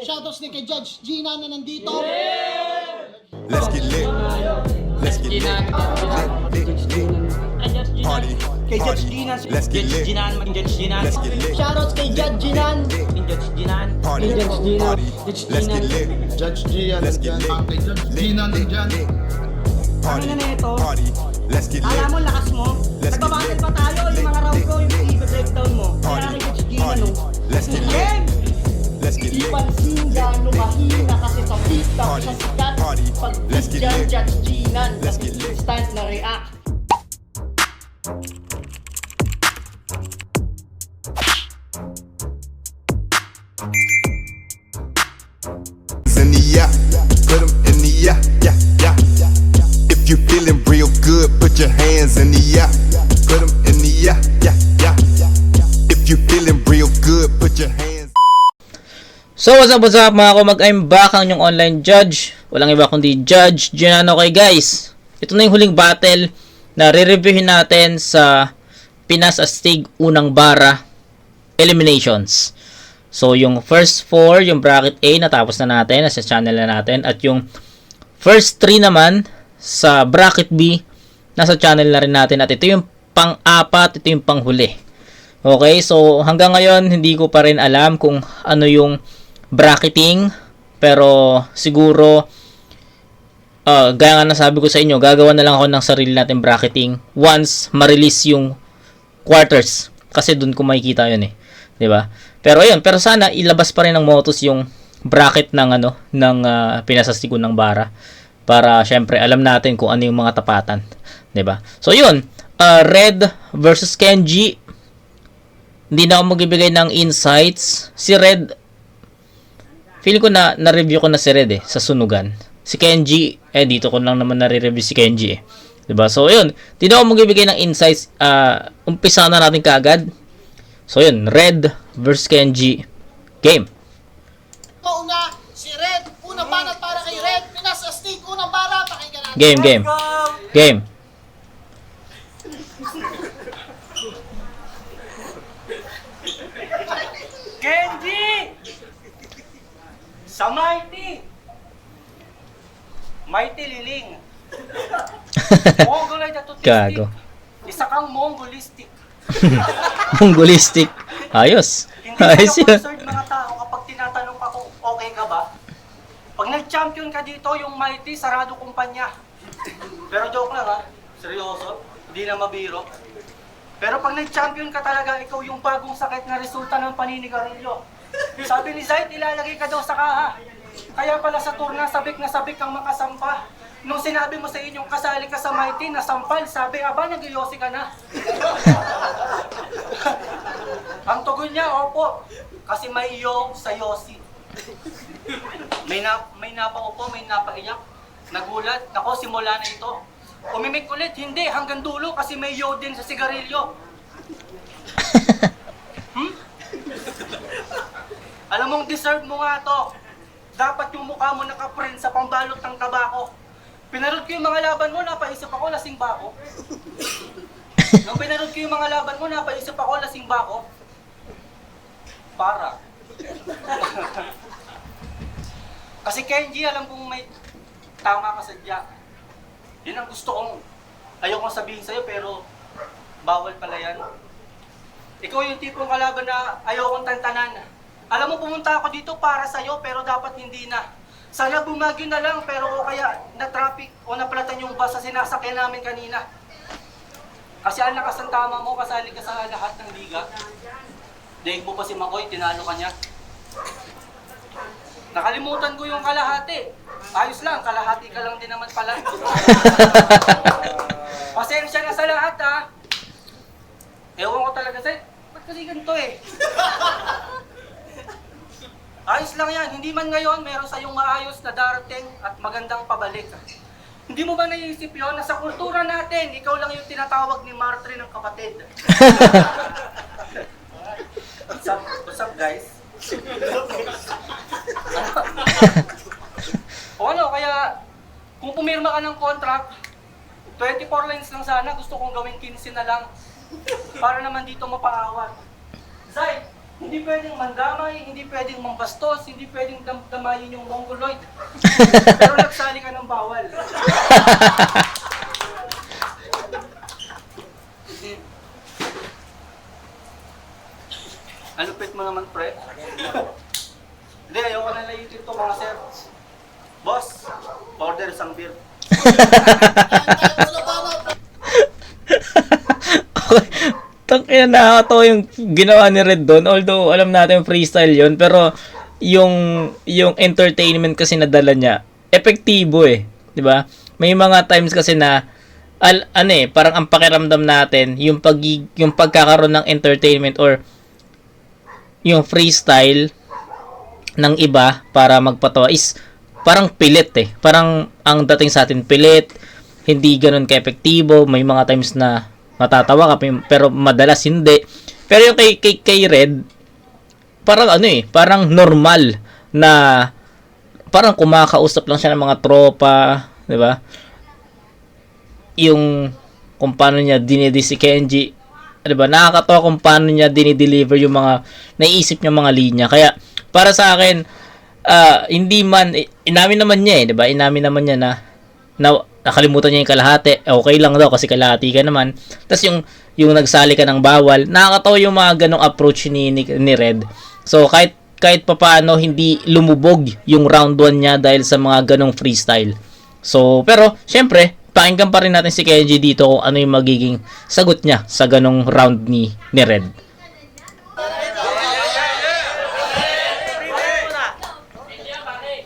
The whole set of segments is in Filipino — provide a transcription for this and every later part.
Shoutouts din kay Judge Gina na nandito. Let's get lit. Let's get lit. Party. Kay Judge Gina. Let's get lit. Let's get lit. Shoutouts kay Judge Ginan. Party. Party. Let's get lit. Judge Gian. Let's get lit. Gina nandyan. Party. Ano na ito? Party. Let's get lit. Alam mo, lakas mo. Let's get Nagbabattle lit. pa tayo. Yung mga round ko, yung i-breakdown mo. Kaya Party. kay Judge Gina, Party. no? Let's get lit. Game! Let's get Di lit. pansin gano'ng mahina kasi sa TikTok Party. sa sikat. Party. Pag Let's get dyan, lit. Judge Ginan. Let's get lit. Instant na react. In the yeah, put 'em in the yeah, yeah, yeah. If you feeling real good, put your hands in the yeah. Put 'em in the yeah, yeah, yeah. If you feeling real good, put your hands. So what's up mga kumag, I'm back, ang inyong online judge. Walang iba kundi Judge Ginan. Okay guys, ito na yung huling battle na re-reviewin natin sa Pinas Astig unang bara eliminations. So yung first 4, yung bracket A natapos na natin, nasa channel na natin. At yung first 3 naman sa bracket B, nasa channel na rin natin. At ito yung pang-apat, ito yung panghuli. Okay, so hanggang ngayon hindi ko pa rin alam kung ano yung bracketing, pero siguro gaya nga nasabi ko sa inyo, gagawa na lang ako ng sarili natin bracketing once ma-release yung quarters, kasi dun ko makikita yun 'di ba? Pero ayun, pero sana ilabas pa rin ng Motus yung bracket ng pinasastigo ng bara para syempre alam natin kung ano yung mga tapatan, 'di ba? So yun, Red versus Kenji. Hindi na ako magbibigay ng insights. Si Red, feeling ko na-review ko na si Red sa sunugan. Si Kenji, dito ko lang naman nare-review si Kenji 'Di ba? So, yun. Hindi na ako magbibigay ng insights. Umpisa na natin kaagad. So, yun. Red versus Kenji. Game. Una, si Red. Unang banat para kay Red. Pinas Astig, unang bara. Pakinggan natin. Game, game. Game. Kenji! Sa Mighty! Mighty Liling. Mongolite at autistic. Gago. Isa kang Mongolistic. Mongolistic. Ayos. Hindi Ayos kayo yun. concerned mga tao kapag tinatanong ka kung okay ka ba. Pag nag-champion ka dito, yung Mighty, sarado kumpanya. Pero joke lang ha. Seryoso. Hindi na mabiro. Pero pag nag-champion ka talaga, ikaw yung bagong sakit na resulta ng paninigarilyo. Sabi ni Zaid, ilalagay ka daw sa kaha. Kaya pala sa turna, sabik na sabik kang makasampa. Nung sinabi mo sa inyong kasali ka sa Mighty, nasampal, sabi, aba, nag-yosi ka na. Ang tugon niya, opo, kasi may iyo sa yosi. May napaupo, may napaiyak. Nagulat, nako, simula na ito. Umimik ulit, hindi, hanggang dulo kasi may iyo din sa sigarilyo. Alam mong deserve mo nga to. Dapat yung mukha mo nakaprint sa pambalot ng tabako. Pinarod ko yung mga laban mo, napaisip ako, lasing ba ako? Nung pinarod ko yung mga laban mo, napaisip ako, lasing ba ako? Para. Kasi Kenji, alam kong may tama ka sadya. Yun ang gusto kong, ayokong sabihin sa'yo, pero bawal pala yan. Ikaw yung tipong kalaban na ayokong tantanan. Alam mo, pumunta ako dito para sa'yo, pero dapat hindi na. Sana bumagyo na lang, pero o kaya na-traffic o napalatan yung bus sa sinasakyan namin kanina. Kasi ang lakas ng tama mo, kasali ka sa lahat ng liga. Daig mo pa si Makoy, tinalo ka niya. Nakalimutan ko yung kalahati. Ayos lang, kalahati ka lang din naman pala. Pasensya na sa lahat ha. Ewan ko talaga sa'yo, ba't kasi ganito Ayos lang yan, hindi man ngayon meron sa iyong maayos na darating at magandang pabalik. Hindi mo ba naiisip yun na sa kultura natin, ikaw lang yung tinatawag ni Martri ng kapatid? What's up guys? O ano, kaya kung pumirma ka ng contract, 24 lines lang sana, gusto kong gawin 15 na lang para naman dito mapaawat. Zay, Hindi pwedeng mandamay, hindi pwedeng mambastos, hindi pwedeng damayin yung mongoloid. Pero nagsali ka ng bawal. Alupit mo naman, pre. Hindi, ayoko na layutin to mga sir. Boss, order isang beer. Una banat. Tangina, nakakatawa yung ginawa ni Red doon. Although, alam natin freestyle yon, pero yung entertainment kasi nadala niya, epektibo eh. 'Di ba? May mga times kasi na parang ang pakiramdam natin yung pagkakaroon ng entertainment or yung freestyle ng iba para magpatawa is parang pilit eh. Parang ang dating sa atin pilit, hindi ganoon ka-epektibo. May mga times na matatawa ka pero madalas hindi. Pero yung kay Red, parang parang normal na parang kumakausap lang siya ng mga tropa, 'di ba? Yung kung paano niya dinidi si Kenji, 'di ba? Nakakatawa kung paano niya dinideliver yung mga naiisip niya mga linya. Kaya para sa akin, hindi man inamin naman niya 'di ba? Inamin naman niya na nakalimutan niya yung kalahati. Okay lang daw kasi kalahati ka naman. Tapos yung nagsali ka ng bawal, nakakatawa yung mga ganong approach ni Red. So kahit papaano hindi lumubog yung round 1 niya dahil sa mga ganong freestyle. So pero syempre, pakinggan pa rin natin si Kenji dito kung ano yung magiging sagot niya sa ganong round ni Red.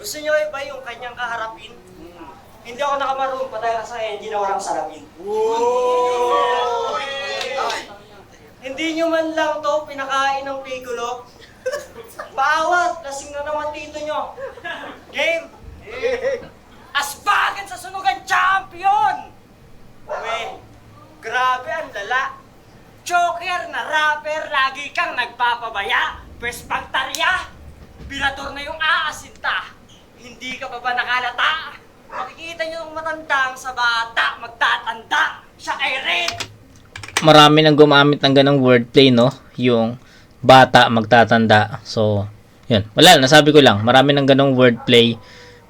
Gusto nyo iba yung kanyang kaharapin? Hindi ako nakamaroon, patay ka sa hindi na walang sarapin. Hindi nyo man lang to pinakain ng pigulo. Bawat, lasing na naman dito nyo. Game! Asbagan sa sunugan champion! Uwe, grabe ang lala. Joker na rapper, lagi kang nagpapabaya. Pwes pagtarya, binator na yung aasinta. Hindi ka pa ba nakalata? Makikita nyo yung matandang sa bata, magtatanda. Siya ay Red! Marami nang gumamit ng ganong wordplay, no? Yung bata magtatanda. So, yun. Wala, nasabi ko lang. Marami nang ganong wordplay.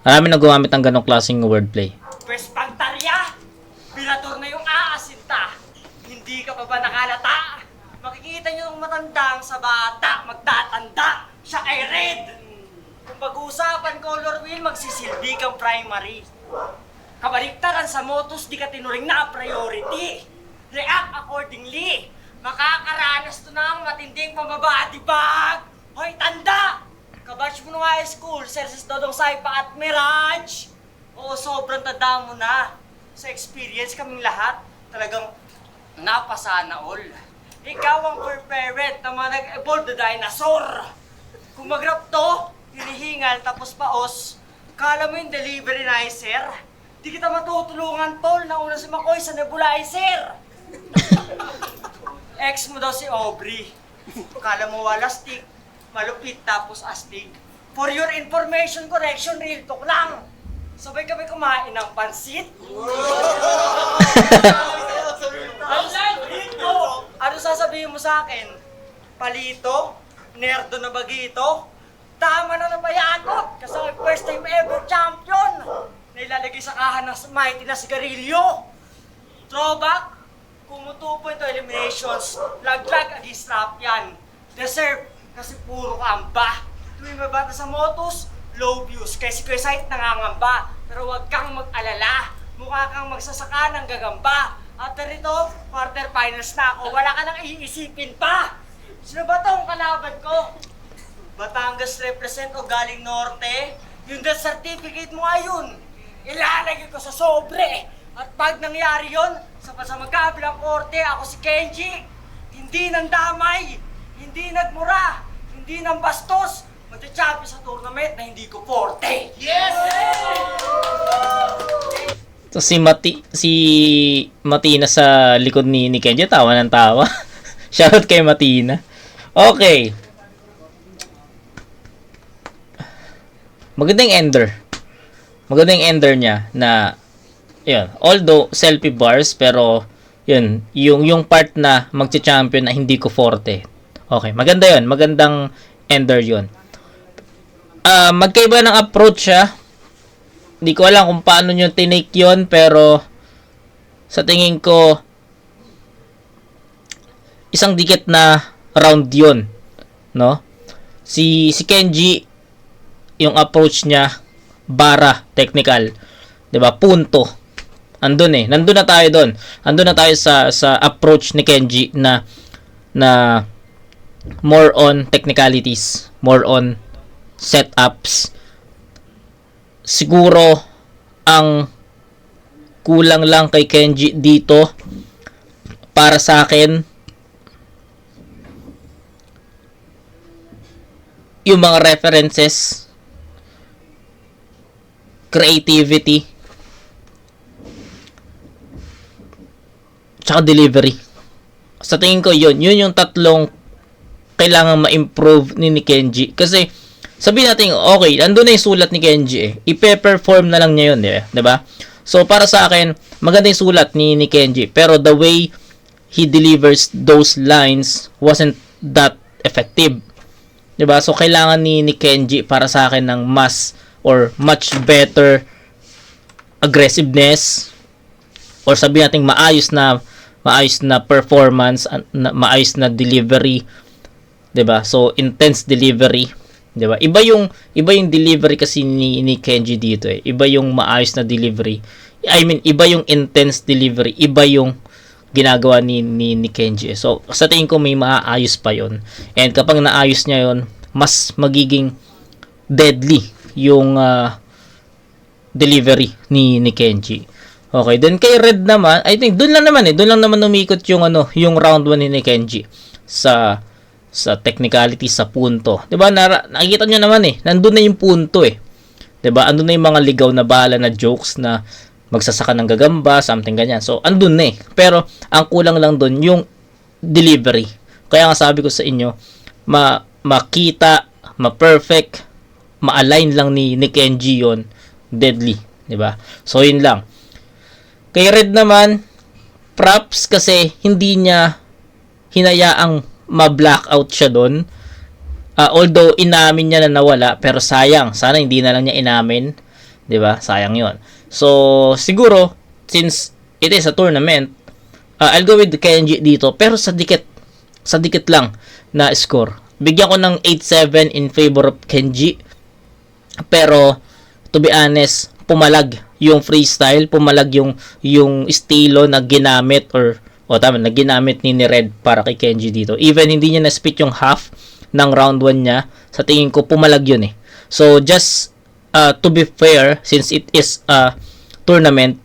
Marami nang gumamit ng ganong klaseng wordplay. Pwes pagtarya, binator na yung aasinta. Hindi ka pa ba nakalata? Makikita nyo yung matandang sa bata, magtatanda. Siya ay Red! Kung pag-uusapan color wheel, magsisilbi kang primary. Kabaliktaran sa motos, di ka tinuring na priority. React accordingly. Makakaranas to ng matinding pamabadibag. Hoy, tanda! Kabatch mo nung high school, Celsius Dodong Saipa at Mirage. Oo, sobrang tanda mo na. Sa experience kaming lahat, talagang napasana all. Ikaw ang per-parent na mga nag-evolve na dinosaur. Kung mag-rap to, hinihingal tapos paos, kala mo yung delivery nicer? Di kita matutulungan, tol, na una si Makoy sa nebulizer. Ex mo daw si Aubrey. Kala mo wala stick, malupit tapos astig. For your information correction, real talk lang. Sabay kami kumain ng pansit. Ano sasabihin mo sa akin? Palito? Nerdo na bagito? Tama na nabayakot! Kasi ang first time ever champion! Na ilalagay sa kahan ng mighty na sigarilyo! Throwback? Kumutupo ito eliminations, laglag against rap yan. Deserve, kasi puro kamba. Tuwing mabata sa motos, low views, kaya si Kuya Sight nangangamba. Pero huwag kang mag-alala, mukha kang magsasaka ng gagamba. After ito, quarter finals na ako, wala ka nang iisipin pa! Sino ba tong kalaban ko? Batangas represent o galing Norte? Yung death certificate mo ayun, ilalagay ko sa sobre. At pag nangyari yon, sa magkabilang korte, ako si Kenji. Hindi nang damay, hindi nagmura, hindi nang bastos. Magta-champion sa tournament na hindi ko forte. Yes! So, si Matina sa likod ni Kenji, tawa ng tawa. Shoutout kay Matina. Okay. Magandang ender. Magandang ender niya na yun, although selfie bars pero yun, yung part na magcha-champion na hindi ko forte. Okay, maganda yon, magandang ender yon. Magkaiba ng approach siya. Hindi ko alam kung paano nyo tinake yon, pero sa tingin ko isang dikit na round yon, no? Si Kenji, yung approach niya bara technical, 'di ba? Punto. Nandun na tayo doon. Nandun na tayo sa approach ni Kenji na more on technicalities, more on setups. Siguro ang kulang lang kay Kenji dito para sa akin yung mga references, creativity, tsaka delivery. Sa tingin ko yun yung tatlong kailangan ma-improve ni Kenji. Kasi sabihin natin, okay, andun na yung sulat ni Kenji eh. Ipe-perform na lang niya yun, diba? So para sa akin, maganda yung sulat ni Kenji, pero the way he delivers those lines wasn't that effective. Diba? So kailangan ni Kenji para sa akin ng much better aggressiveness, or sabihin natin maayos na performance, maayos na delivery, 'di ba? So intense delivery, 'di ba? Iba yung delivery kasi ni Kenji dito eh. Iba yung maayos na delivery. I mean, iba yung intense delivery, iba yung ginagawa ni Kenji. So sa tingin ko may maayos pa 'yon. And kapag naayos niya 'yon, mas magiging deadly yung delivery ni Kenji. Okay, then kay Red naman, I think doon lang naman umikot yung yung round 1 ni Kenji sa technicality, sa punto. 'Di ba? Nakikita niyo naman nandun na yung punto 'Di ba? Andun na yung mga ligaw na bala na jokes na magsasaka ng gagamba, something ganyan. So andun na Pero ang kulang lang doon yung delivery. Kaya nga sabi ko sa inyo, makita, ma-perfect, ma-align lang ni Kenji yon, deadly, 'di ba? So yun lang. Kay Red naman, props kasi hindi niya hinayaang ma-blackout siya doon. Although inamin niya na nawala, pero sayang, sana hindi na lang niya inamin, 'di ba? Sayang 'yon. So siguro since it is a tournament, I'll go with Kenji dito, pero sa dikit lang na score. Bigyan ko ng 8-7 in favor of Kenji. Pero to be honest, pumalag yung freestyle, pumalag yung estilo na ginamit na ginamit ni Red para kay Kenji dito. Even hindi niya na-spit yung half ng round 1 niya, sa tingin ko pumalag yun So just to be fair, since it is a tournament,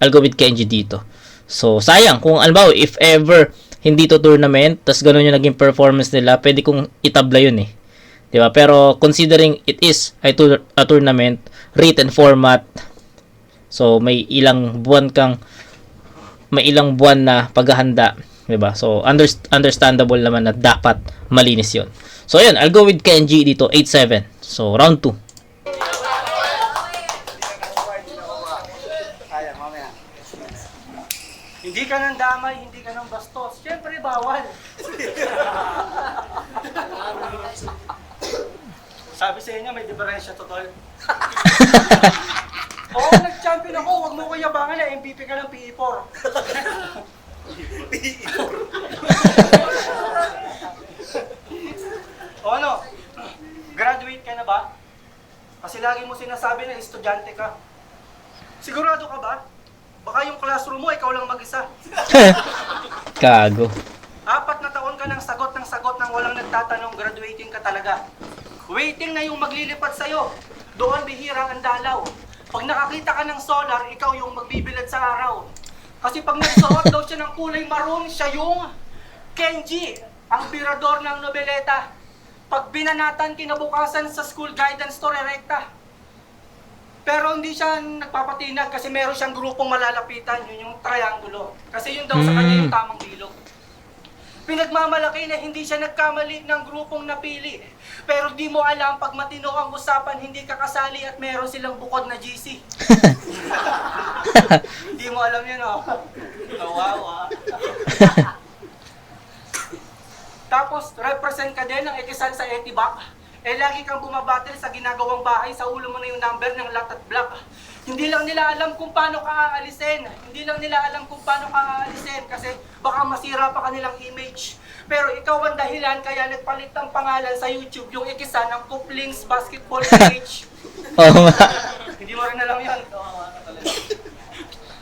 I'll go with Kenji dito. So sayang kung albaw if ever hindi to tournament, tas ganun yung naging performance nila, pwede kong itabla yun diba? Pero considering it is a tournament, written format, so may ilang buwan na paghahanda, diba? So understandable naman na dapat malinis yon. So ayun, I'll go with Kenji dito, 8-7. So round 2. Hindi ka ng damay, hindi ka ng bastos. Siyempre, bawal. Sabi sa inyo, may diferensya to, tol. Oo, nag-champion ako. Huwag mo ko yabangan na MVP ka ng PE4. PE4. O ano? Graduate ka na ba? Kasi lagi mo sinasabi na estudyante ka. Sigurado ka ba? Baka yung classroom mo, ikaw lang mag-isa. Kago. 4 na taon ka ng sagot ng walang nagtatanong, graduating ka talaga. Waiting na yung maglilipat sa'yo. Doon bihira ang dalaw. Pag nakakita ka ng solar, ikaw yung magbibilad sa araw. Kasi pag nagsuot daw siya ng kulay maroon, siya yung Kenji, ang birador ng nobeleta. Pag binanatan kinabukasan sa school guidance to rekta. Pero hindi siya nagpapatinag kasi meron siyang grupong malalapitan, yun yung triangulo. Kasi yun daw sa kanya yung tamang bilog. Pinagmamalaki na hindi siya nagkamali ng grupong napili. Pero di mo alam, pag matino ang usapan, hindi ka kasali at meron silang bukod na GC. Di mo alam yun, oh. Kawawa. Tapos, represent ka din ng Ekisan sa Etibac. Eh, lagi kang bumabattle sa ginagawang bahay, sa ulo mo na yung number ng lot at block. Hindi lang nila alam kung paano ka aalisin. Hindi lang nila alam kung paano ka aalisin kasi baka masira pa kanilang image. Pero ikaw ang dahilan kaya nagpalit ng pangalan sa YouTube yung Ekisan ng Couplings Basketball Page. Oo nga. Hindi mo rin alam yun.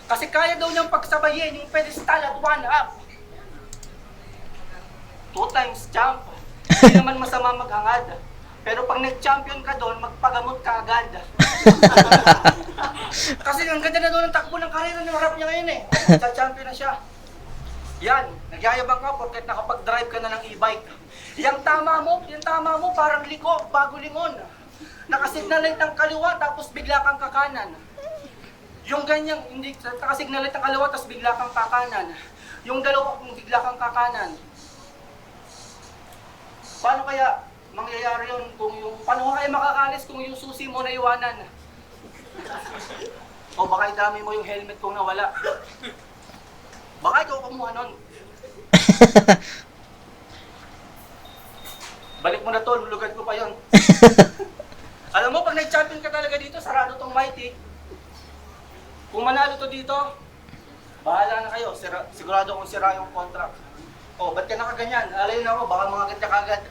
Kasi kaya daw niyang pagsabayin yung pedestal at one up. 2 times champ. Hindi naman masama maghangad. Pero pag nag-champion ka doon, magpagamot ka agad. Kasi ang ganda na doon ang takbo ng karera ng rap niya ngayon eh. Sa-champion na siya. Yan, nagyayabang ka porket nakapag-drive ka na ng e-bike. Yung tama mo, parang liko, bago lingon. Nakasignalit ng kaliwa, tapos bigla kang kakanan. Yung ganyang, hindi, nakasignalit ng kaliwa, tapos bigla kang kakanan. Yung dalawa, kung bigla kang kakanan. Paano kaya mangyayari yun paano kaya makakalis kung yung susi mo naiwanan? O baka idami mo yung helmet kung nawala. Baka ikaw kumuha nun. Balik mo na to, lulugad ko pa yun. Alam mo, pag nag-champion ka talaga dito, sarado tong mighty. Kung manalo to dito, bahala na kayo. Sigurado kung sira yung contract. O, ba't ka nakaganyan? Alayin ako, baka mga ganda kagad.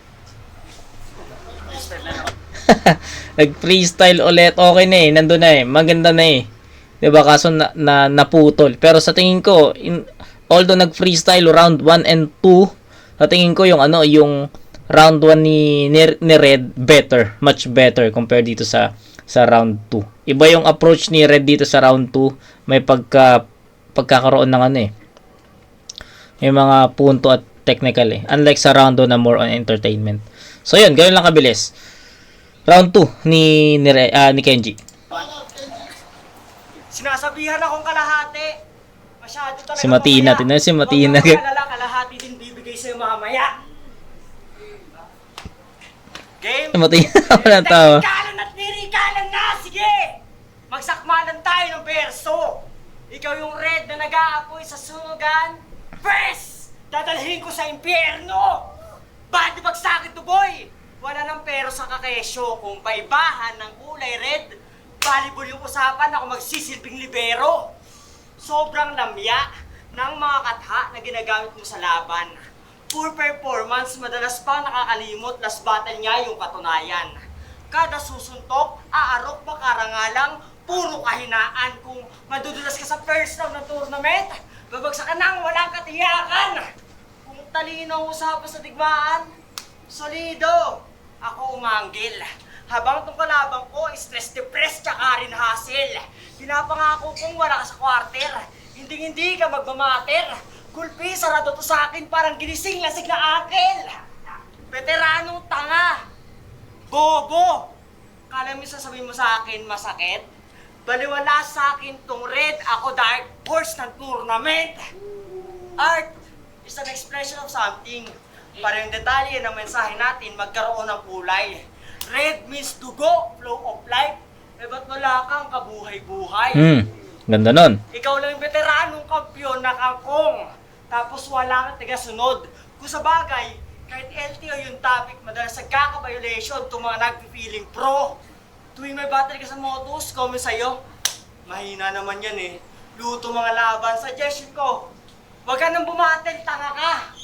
Nag-freestyle ulit. Okay na eh. Nandun na eh. Maganda na eh. Diba? Kaso naputol. Pero sa tingin ko, although nag-freestyle round 1 and 2, sa tingin ko yung yung round 1 ni Red better. Much better compared dito sa round 2. Iba yung approach ni Red dito sa round 2. May pagkakaroon ng may mga punto at technical eh. Unlike sa round 2 na more on entertainment. So yun, ganoon lang kabilis. Round 2 ni Kenji. Sinasabihan akong kalahati. Masyado talaga Si Matina, mamaya. tingnan si Matina. Huwag kang alala, kalahati din bibigay sa'yo mamaya. Game? Walang tawa. Nirikalan at nirikalan na! Sige! Magsakmalan tayo ng berso. Ikaw yung Red na nag-aapoy sa sunugan. First! Dadalhin ko sa impyerno! Bad bagsakit to boy! Wala nang pero sa kakesyo kung paibahan ng kulay red. Volleyball yung usapan, ako magsisilbing libero. Sobrang lamya ng mga katha na ginagamit mo sa laban. Poor performance, madalas pa nakakalimot, last battle niya yung katunayan. Kada susuntok, aarok pa karangalang, puro kahinaan. Kung madudulas ka sa first round ng tournament, babagsak ka nang walang katiyakan. Kung talino ang usapan sa digmaan, solido, ako umanggil. Habang itong kalabang ko, stress-depressed tsaka rin hassle. Pinapangako kong wala ka sa quarter, hindi ka magmamater. Gulpi, sarado to sa akin, parang ginising-lasig na akel. Veteranong tanga. Bobo. Kala mo sasabihin mo sa akin masakit? Baliwala sa akin tong Red, ako dark horse ng tournament. Art is an expression of something. Para yung detalye ng mensahe natin magkaroon ng kulay. Red means dugo, flow of life. Eh ba't wala kang kabuhay-buhay? Ganda nun. Ikaw lang yung veteranong kampiyon na kangkong. Tapos wala kang tigasunod. Kung sa bagay, kahit LTO yung topic, madalas nagkaka-violation itong mga nag-feeling pro. Tuwing may battery ka sa motos, comment sa'yo, mahina naman yan eh. Luto mga laban. Suggestion ko, wag ka nang bumatel, tanga ka.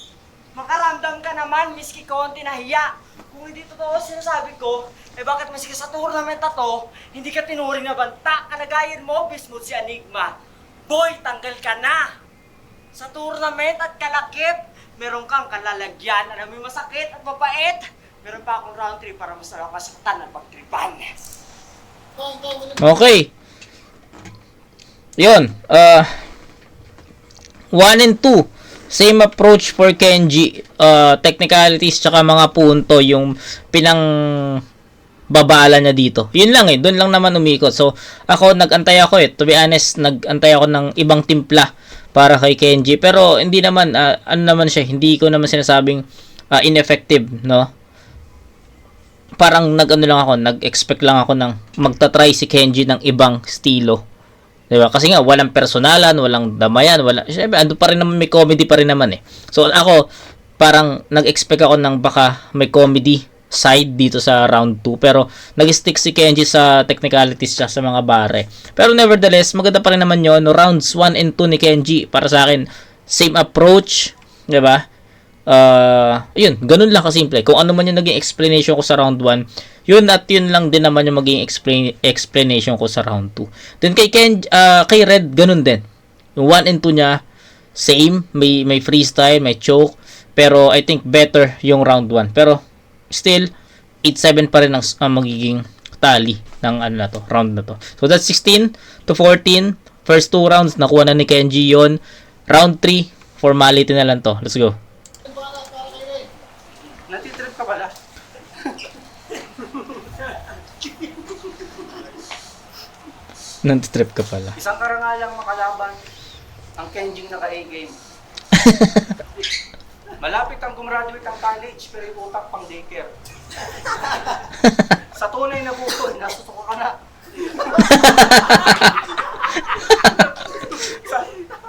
Makaramdam ka naman, miski konti nahiya. Kung hindi totoo sinasabi ko, eh bakit maski sa tournament na to, hindi ka tinuring na banta, kalagayan mo, Bismuth si Enigma. Boy, tanggal ka na! Sa tournament at kalakip, meron kang kalalagyan, alam mo masakit at mapait. Meron pa akong round 3 para masarap ka saktan at pagtripan. Okay. Yun. 1 and 2. Same approach for Kenji. Technicalities tsaka mga punto yung babala niya dito. Yun lang eh. Doon lang naman umikot. So, ako nag-antay ako eh. To be honest, nag-antay ako ng ibang timpla para kay Kenji. Pero hindi naman, ano naman siya, hindi ko naman sinasabing ineffective, no? Parang nag-expect lang ako ng magta-try si Kenji ng ibang estilo. Diba? Kasi nga, walang personalan, walang damayan, syempre, ando pa rin naman, may comedy pa rin naman eh. So, ako, parang nag-expect ako ng baka may comedy side dito sa round 2, pero nag-stick si Kenji sa technicalities siya sa mga bare. Pero nevertheless, maganda pa rin naman yun. No, rounds 1 and 2 ni Kenji, para sa akin, same approach, 'di ba? Yun, ganun lang kasimple. Kung ano man yung naging explanation ko sa round 1, yun at yun lang din naman yung maging explanation ko sa round 2. Then kay Red, ganun din. Yung 1 and 2 niya, same, may freestyle, may choke, pero I think better yung round 1. Pero still 8-7 pa rin ang magiging tally ng round na to. So that's 16 to 14. First 2 rounds nakuha na ni Kenji yon. Round 3, formality na lang to. Let's go. Banat para kay Red. Natitrip ka pala. Nantitrip ka pala. Isang karangalang makalaban ang Kenjing naka-A-game. Malapit ang gumraduate ang college pero yung utak pang daycare. Sa tunay na buhay, nasusuko ka na.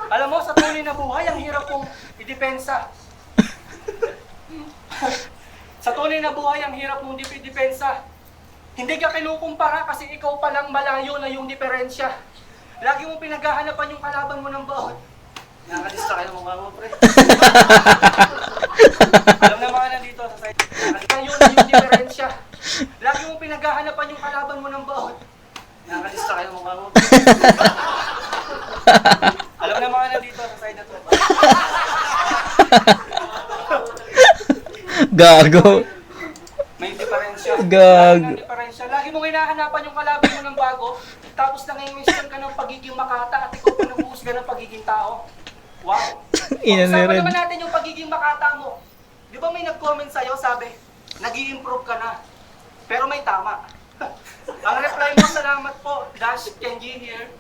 Alam mo, sa tunay na buhay, ang hirap kong idepensa. Sa tunay na buhay, ang hirap mong idepensa. Hindi ka kinukumpara kasi ikaw palang malayo na yung diferensya. Lagi mong pinaghahanapan yung kalaban mo ng baon. Nakakadista kayo mukha mo, pre. Alam na mga nandito sa site. Nakakalayo na yung diferensya. Lagi mong pinaghahanapan yung kalaban mo ng baon. Nakakadista kayo mukha mo, pre. Alam na mga nandito sa side na to. Gago. May diferensya. Gag. May diferensya. Lagi mong hinahanapan yung kalaban mo ng bago, tapos nangingistan ka ng pagiging makata at ikaw pa nag-uusga ng pagiging tao. Wow. Ina ni Pag-usapan Red. naman natin yung pagiging makata mo. Di ba may nag-comment sa'yo, sabi, nag-i-improve ka na. Pero may tama. Ang reply mo, salamat po, Dash Kenji here.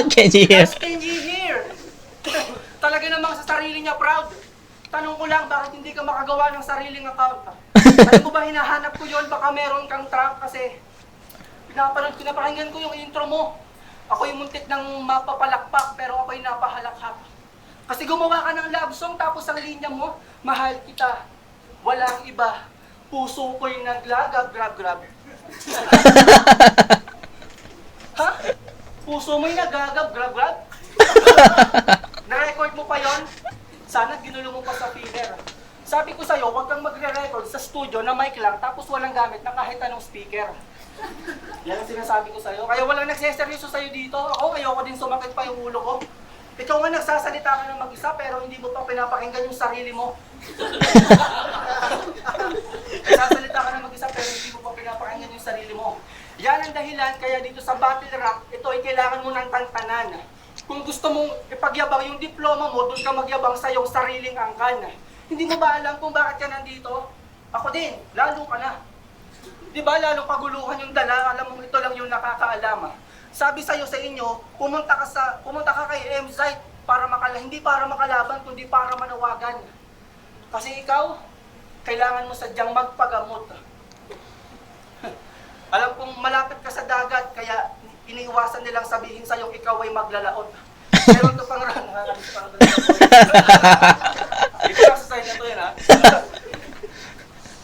Kenji here. Dash Kenji here. Talaga namang sa sarili niya proud. Tanong ko lang, bakit hindi ka makagawa ng sariling account? Alam mo ba, hinahanap ko yon, baka meron kang trap kasi pinapakinggan ko yung intro mo. Ako yung muntik ng mapapalakpak pero ako'y napahalakhak. Kasi gumawa ka ng love song tapos ang linya mo, mahal kita, walang iba, puso ko'y naglagab, grab. Ha? Puso mo'y nagagab, grab? Na-record mo pa yon? Sana ginulo mo pa sa feeder. Sabi ko sa'yo, huwag kang magre-record sa studio na mic lang tapos walang gamit na kahit anong speaker. Yan ang sinasabi ko sa'yo. Kaya walang nagseseryoso sa'yo dito. Ako, ayoko din sumakit pa yung ulo ko. Ikaw nga nagsasalita ka ng mag-isa pero hindi mo pa pinapakinggan yung sarili mo. Nagsasalita ka ng mag-isa pero hindi mo pa pinapakinggan yung sarili mo. Yan ang dahilan kaya dito sa battle rap, ito ay kailangan mo ng tantanan. Kung gusto mong ipagyabang yung diploma mo, doon ka magyabang sa iyong sariling angkan. Hindi mo ba alam kung bakit ka nandito? Ako din, lalo ka na. Di ba lalong paguluhan yung dala, alam mo ito lang yung nakakaalam. Sabi sa'yo sa inyo, pumunta ka kay M-Site para hindi para makalaban, kundi para manawagan. Kasi ikaw, kailangan mo sadyang magpagamot. Alam kong malapit ka sa dagat, kaya iniiwasan nilang sabihin sa'yo ikaw ay maglalaot. Meron ka pang run, ito lang sa side na to yan, ha?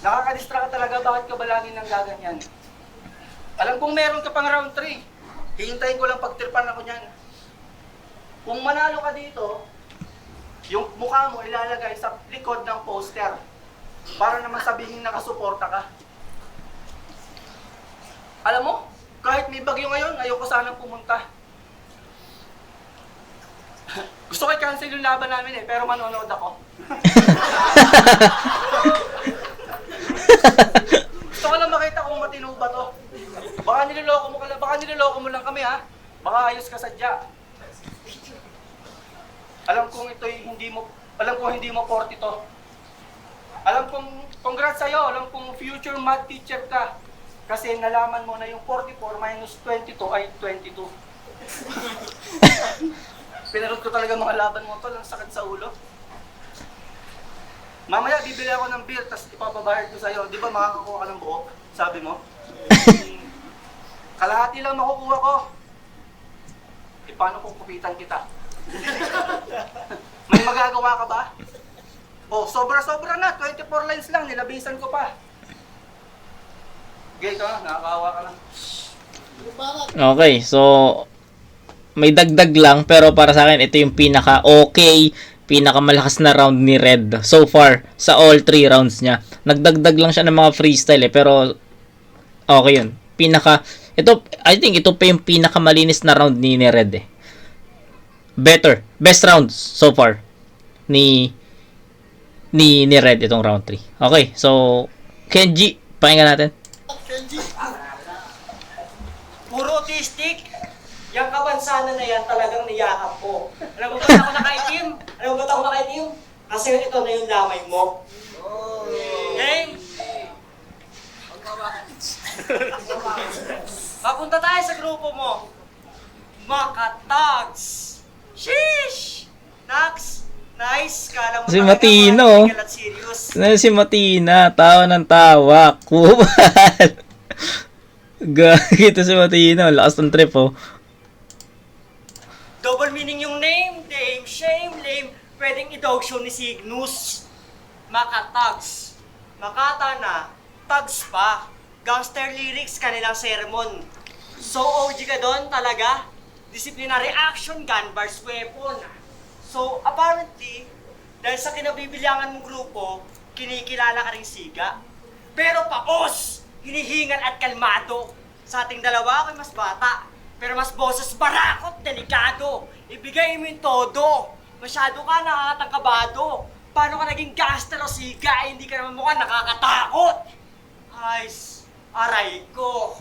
Nakakadistract ka talaga, bakit ka ba lagi nang gaganyan? Alam kong meron ka pang round 3. Hihintayin ko lang pagtripan ako niyan. Kung manalo ka dito, yung mukha mo ilalagay sa likod ng poster para naman sabihin nakasuporta ka. Alam mo, kahit may bagyo ngayon, ayoko sanang pumunta. Gusto ko i-cancel yung laban namin pero manonood ako. Gusto ko lang makita kung matino ba to. Baka niloloko mo lang kami, ha? Baka ayos ka sadya. Alam kong hindi mo 40 to. Alam kong congrats sa'yo, alam kong future math teacher ka. Kasi nalaman mo na yung 44 minus 22 ay 22. Pinarod ko talaga mga laban mo to, lang sakit sa ulo. Mamaya bibili ako ng beer, tapos ipapabayad ko sa'yo. Di ba makakakuha ka ng buo? Sabi mo? Kalahati lang makukuha ko. Paano kung kupitan kita? May magagawa ka ba? Oh, sobra-sobra na. 24 lines lang. Nilabisan ko pa. Okay ka, nakakawa ka lang. Okay, so may dagdag lang pero para sa akin ito yung pinaka okay, pinakamalakas na round ni Red so far sa all 3 rounds niya. Nagdagdag lang siya ng mga freestyle pero okay yun. I think ito pa yung pinakamalinis na round ni Red eh. Best rounds so far ni Red itong round 3. Okay, so Kenji, pakinggan natin. Kenji. Puro autistic. Yung kabansanan na yan talagang niyakap ko. Alam mo ba't ako nakaitim? Kasi ito na yung lamay mo. Game! Papunta tayo sa grupo mo. Makatags! Sheesh! Nax! Nice! Kala mo Si talaga Matino. practical at serious. Si Matina, tawa ng tawa. Kubal. Gagito si Matina, lakas ng trip oh. Double meaning yung name, dame, shame, lame. Pwedeng i-dog show ni Cygnus. Makatags. Makata na, tags pa. Gangster lyrics, kanilang sermon. So OG ka doon talaga? Disciplinary action, gun bars, weapon. So apparently, dahil sa kinabibilangan mong grupo, kinikilala ka ring siga. Pero paos, hinihingal at kalmado. Sa ating dalawa, ako'y mas bata. Pero mas boses barakot, delikado. Ibigay mo yung todo. Masyado ka nakakatangkabado. Paano ka naging gangster o siga? Hindi ka naman mukhang nakakatakot. Ayos, aray ko.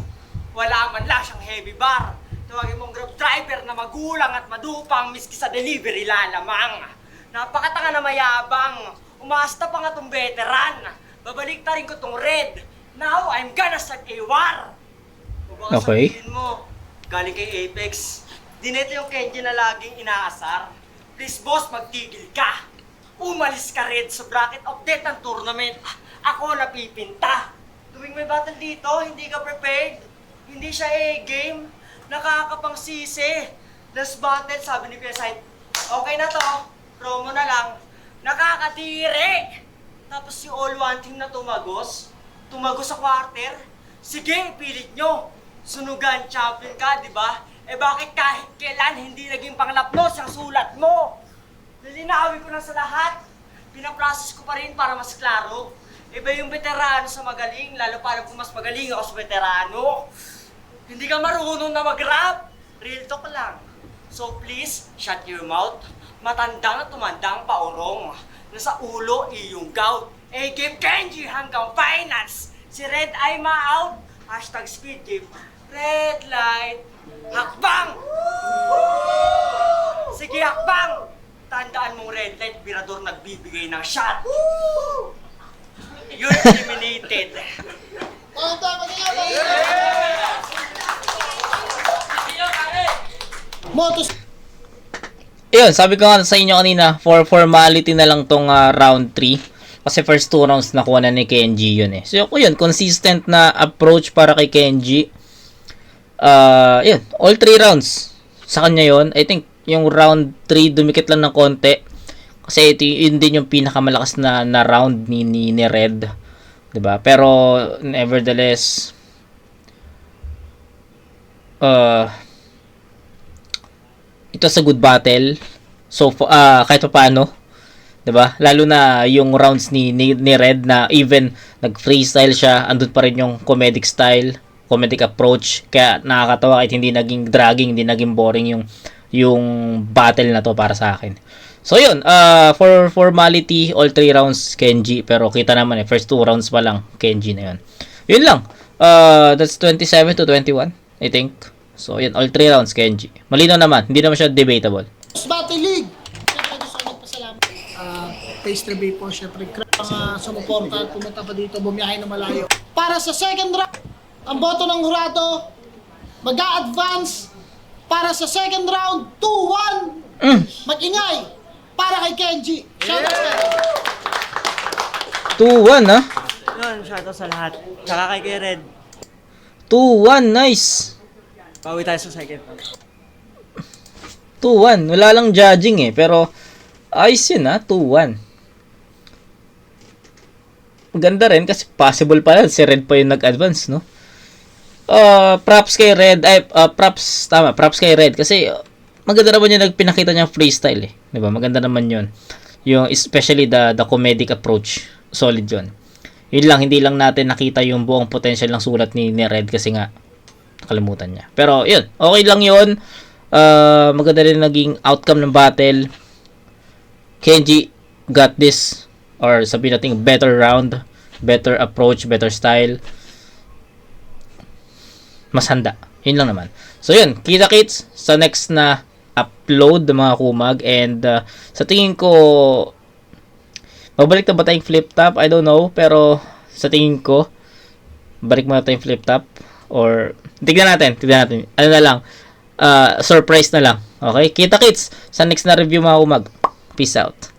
Wala man lang siyang heavy bar. Tawagin mong grab driver na magulang at madupang miski sa delivery lalamang. Napakatanga na mayabang. Umasta pa nga tong veteran. Babalik ta rin ko tong Red. Now, I'm gonna start a war. O baka Okay. sabihin mo, galing kay Apex. Di na ito yung Kenji na laging inaasar. Please boss, magtigil ka. Umalis ka Red sa bracket of death ng tournament. Ako napipinta. Tuwing may battle dito, hindi ka prepared. Hindi siya game. Nakakapang sisi. Last battle, sabi ni Kuya Said, okay na to, promo na lang. Nakakadiri. Tapos si All Wanting na tumagos sa quarter. Sige, pilit nyo. Sunugan, champion ka, di ba? Eh bakit kahit kailan hindi naging panglapnos ang sulat mo? Lilinawin ko na sa lahat. Pinaprocess ko pa rin para mas klaro. Iba yung veterano sa magaling, lalo pa kung mas magaling ako sa veterano. Hindi ka marunong na mag-rap. Real talk lang. So please, shut your mouth. Matandang at tumandang paurong. Nasa ulo, iyong gout. Game Kenji hanggang finance. Si Red ay ma-out. Hashtag speed game. Red light. Hakbang! Sige, hakbang! Tandaan mong red light, Mirador nagbibigay ng shot. You're eliminated. Motos. Ayun, sabi ko nga sa inyo kanina, for formality na lang tong round 3. Kasi first 2 rounds nakuha na ni Kenji yun eh. So yun, consistent na approach para kay Kenji. Yun, all 3 rounds. Sa kanya yun, I think yung round 3 dumikit lang ng konti. Kasi ito yun din yung pinakamalakas na round ni Red. 'Di ba? Pero nevertheless it was a good battle. So kahit pa paano, 'di ba? Lalo na yung rounds ni Red na even nag-freestyle siya, andun pa rin yung comedic style, comedic approach. Kaya nakakatawa kahit hindi naging dragging, hindi naging boring yung battle na to para sa akin. So yun, for formality, all 3 rounds Kenji, pero kita naman first 2 rounds pa lang Kenji na yun. Yun lang. That's 27 to 21, I think. So yun, all 3 rounds Kenji. Malinaw naman, hindi naman siya debatable. Battle League. Siyempre gusto ko magpasalamat. Pastry Bay po, siyempre. Mga sumuporta at pumunta pa dito, bumiyahe na malayo. Para sa second round, ang boto ng hurado, mag-a-advance para sa second round, 2-1. Mag-ingay para kay Kenji. Shoutout 2-1 ha? Yun, shoutout sa lahat. Tsaka kay Red. 2-1, nice. Pauwi tayo sa second. 2-1, wala lang judging pero ayos yun ha, 2-1. maganda rin kasi possible pala si Red pa yung nag-advance, no? Props kay Red, props kay Red kasi maganda naman yung nagpinakita niyang freestyle eh. 'Di ba? Maganda naman 'yun. Yung especially the comedic approach, solid 'yun. Yun lang, hindi lang natin nakita yung buong potential ng sulat ni Red kasi nga nakalimutan niya. Pero yun, okay lang 'yun. Maganda rin naging outcome ng battle. Kenji got this, or sabihin natin better round, better approach, better style. Mas handa. Yun lang naman. So yun, kita-kits sa next na upload mga kumag, and sa tingin ko babalik na ba tayong flip top? I don't know, pero sa tingin ko balik muna tayong flip top, or tignan natin. Ano na lang, surprise na lang. Okay? Kita-kits sa next na review mga kumag. Peace out.